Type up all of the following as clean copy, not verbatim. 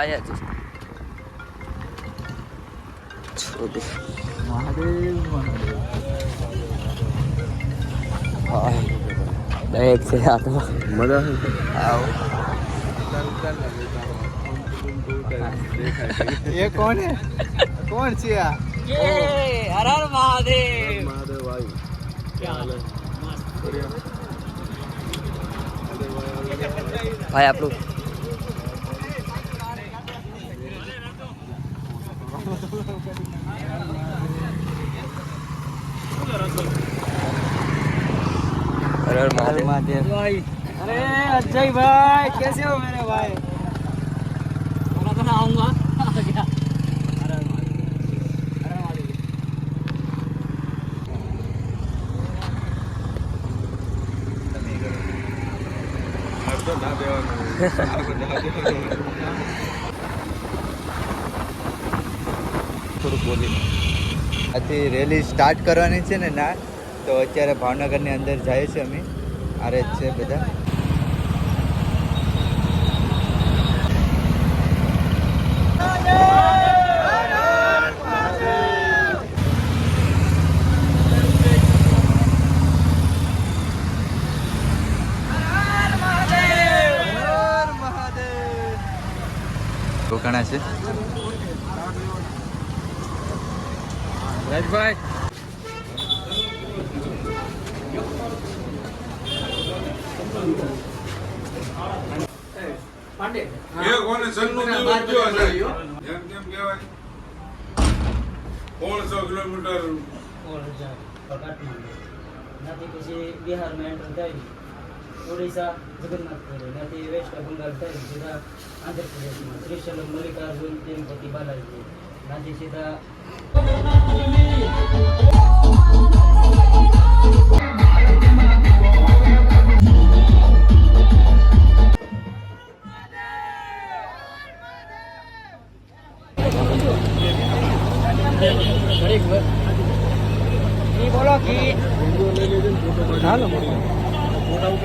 આયા છે મહાદેવ મહાદેવ એક છે આ તો મજા આવો ये कौन है कौन सी है ये हर हर महादेव महादेव भाई क्या हाल है बढ़िया भाई आप लोग हर हर महादेव भाई अरे अजय भाई कैसे हो मेरे भाई तो ना आऊंगा क्या થોડુંક બોલી આથી રેલી સ્ટાર્ટ કરવાની છે ને ના તો અત્યારે ભાવનગરની અંદર જાય છે અમે આરે જ છે બધા રોકાણા છે રાજભાઈ એ કોને સન્નું દિવસ કયો છે એમ કેમ કહેવાય 150 કિલોમીટર ત્યાંથી પછી બિહારમાં એન્ટર થઈ ઓડિશા જગન્નાથપુરી ત્યાંથી વેસ્ટ બંગાળ થઈ સીધા આંધ્રપ્રદેશમાં ત્રિશૂલમ મલ્લિકાર્જુન તિરુપતિ બાલાજી ત્યાંથી સીધા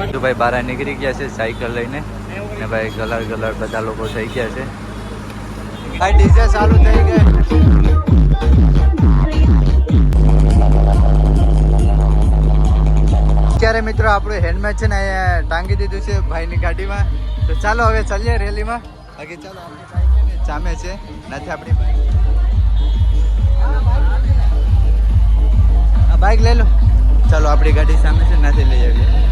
તો ભાઈ બહાર નીકળી ગયા છે સાયકલ લઈને ને ભાઈ કલર કલર બધા લોકો થઈ ગયા છે ભાઈ ડીજે ચાલુ થઈ ગઈ અત્યારે મિત્રો આપણું હેલ્મેટ છે ને અહીંયા ટાંગી દીધું છે ભાઈની ગાડીમાં તો ચાલો હવે ચાલીએ રેલીમાં બાકી ચાલો આપણી બાઈક છે ને સામે છે નથી આપણી બાઈક લઈ લો ચાલો આપણી ગાડી સામે છે નથી લઈ આવીએ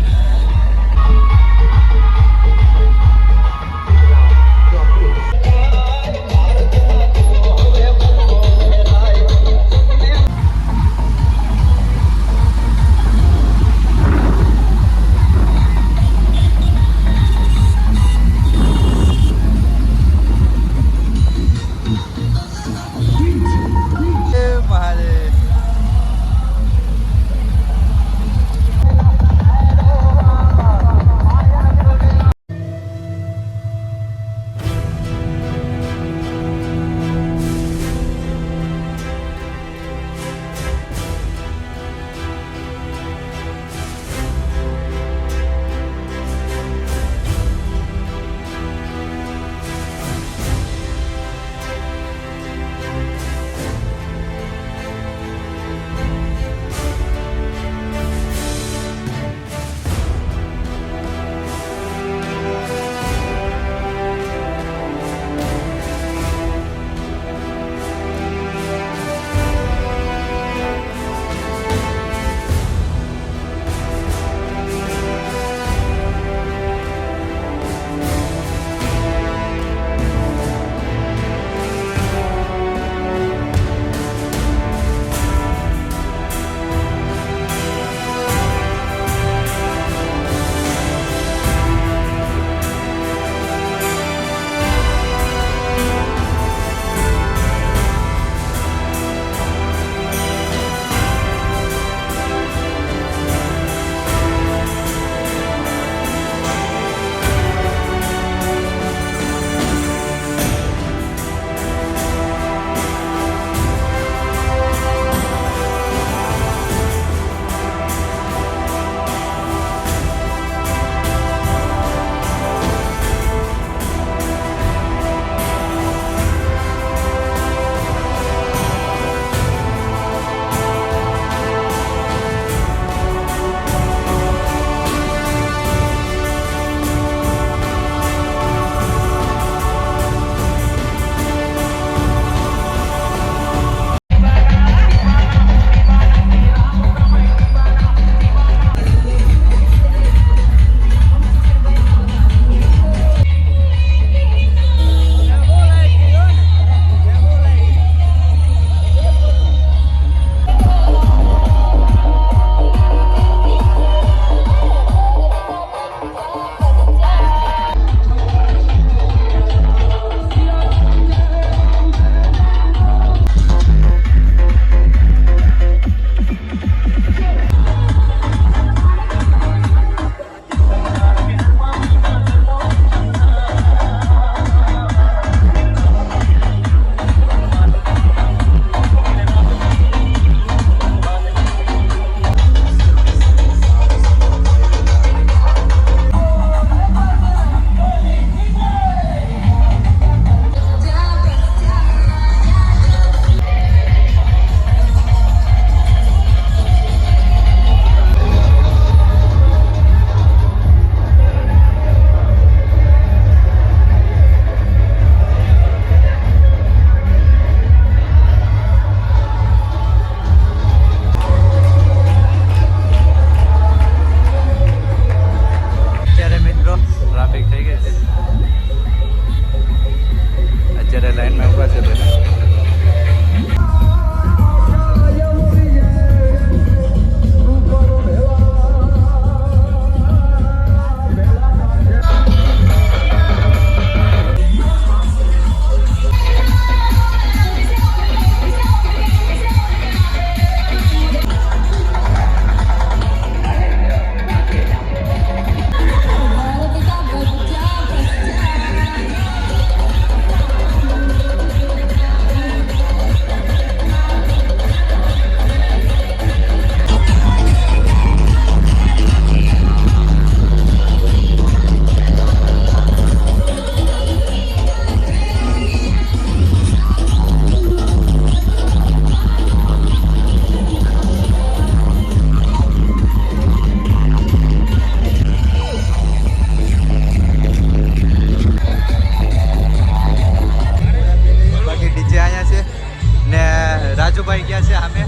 સામે.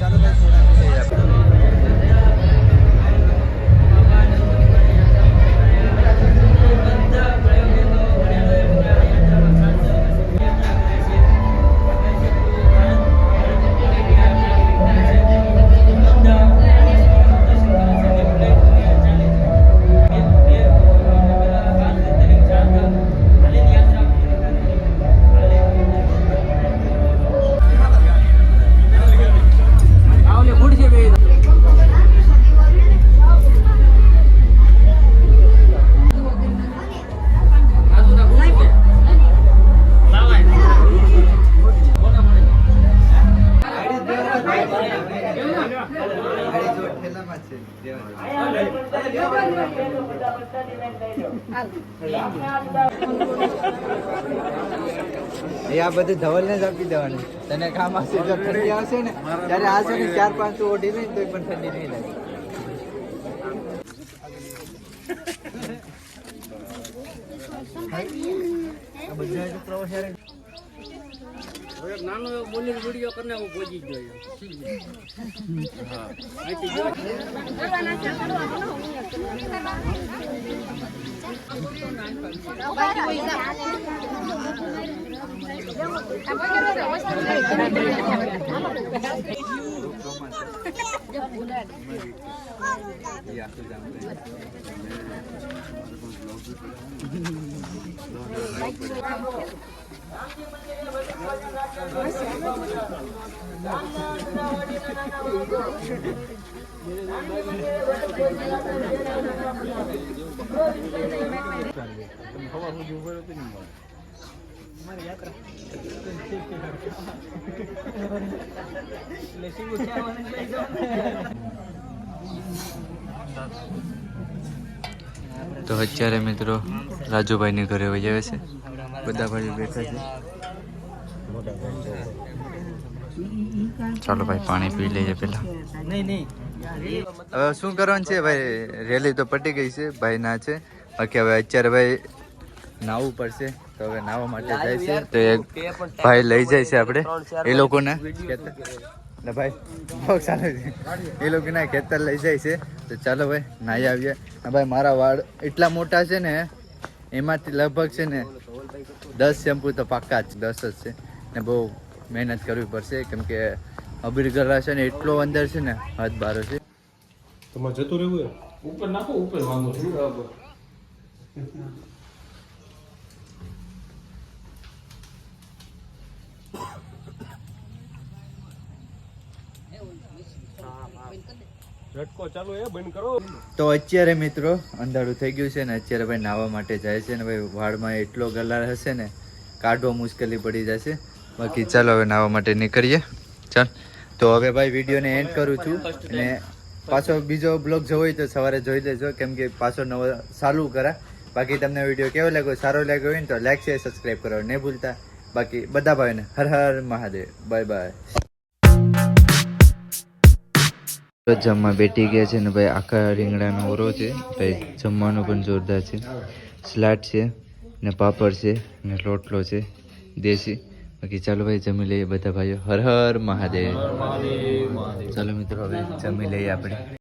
ચાલો ભાઈ થોડા જઈએ આપણે. એ આ બધું ધવલને જ આપી દેવાનું. તને કામ આવશે જો ઠંડી આવશે ને ત્યારે આ છે ને 4-5 ઓઢી લઈને તો પણ ઠંડી નહીં લાગે. નાનો એવો બોલી વિડીયો કરીને હું પહોંચી ગયો. તો અત્યારે મિત્રો રાજુભાઈની ઘરે વહી આવે છે. બધા ભાઈઓ બેઠા છે. ચાલો ભાઈ પાણી પી લઈએ પેલા. હવે શું કરવાનું છે ભાઈ? રેલી તો પટી ગઈ છે ભાઈ ના છે. બાકી હવે અત્યારે ભાઈ નાહવું પડશે. તો હવે નાહવા માટે જાય છે. તો એક ભાઈ લઈ જાય છે આપણે એ લોકોને ભાઈ બહુ સારું છે. એ લોકોના ખેતર લઈ જાય છે. તો ચાલો ભાઈ નાહી આવીએ. ભાઈ મારા વાળ એટલા મોટા છે ને એમાંથી લગભગ છે ને 10 શેમ્પુ તો પાક્કા જ 10 જ છે ને. બહુ મહેનત કરવી પડશે કેમ કે અબીર ગરા છે ને એટલો અંદર છે ને હાથ બારો છે. તમારે જતું રહેવું ઉપર નાખો ઉપર વાંધો બરાબર. તો અત્યારે મિત્રો અંધારું થઈ ગયું છે ને અત્યારે ભાઈ નાહવા માટે જાય છે ને ભાઈ વાળમાં એટલો ગલાર હશે ને કાઢવો મુશ્કેલી પડી જશે. બાકી ચાલો હવે નાહવા માટે નીકળીએ. ચાલ તો હવે ભાઈ વિડીયોને એન્ડ કરું છું. અને પાછો બીજો બ્લોગ જોવો હોય તો સવારે જોઈ લેજો કેમ કે પાછો નવો ચાલુ કરા. બાકી તમને વિડીયો કેવો લાગ્યો, સારો લાગ્યો હોય ને તો લાઈક શેર સબસ્ક્રાઈબ કરવાનું નહીં ભૂલતા. બાકી બધા ભાઈને હર હર મહાદેવ. Bye bye. જમવા બેઠી ગયા છે ને ભાઈ આખા રીંગણાનો ઓરો છે ભાઈ. જમવાનું પણ જોરદાર છે. સલાડ છે ને પાપડ છે ને રોટલો છે દેશી. બાકી ચાલો ભાઈ જમી લઈએ બધા ભાઈઓ. હર હર મહાદેવ. ચાલો મિત્રો હવે જમી લઈએ આપણે.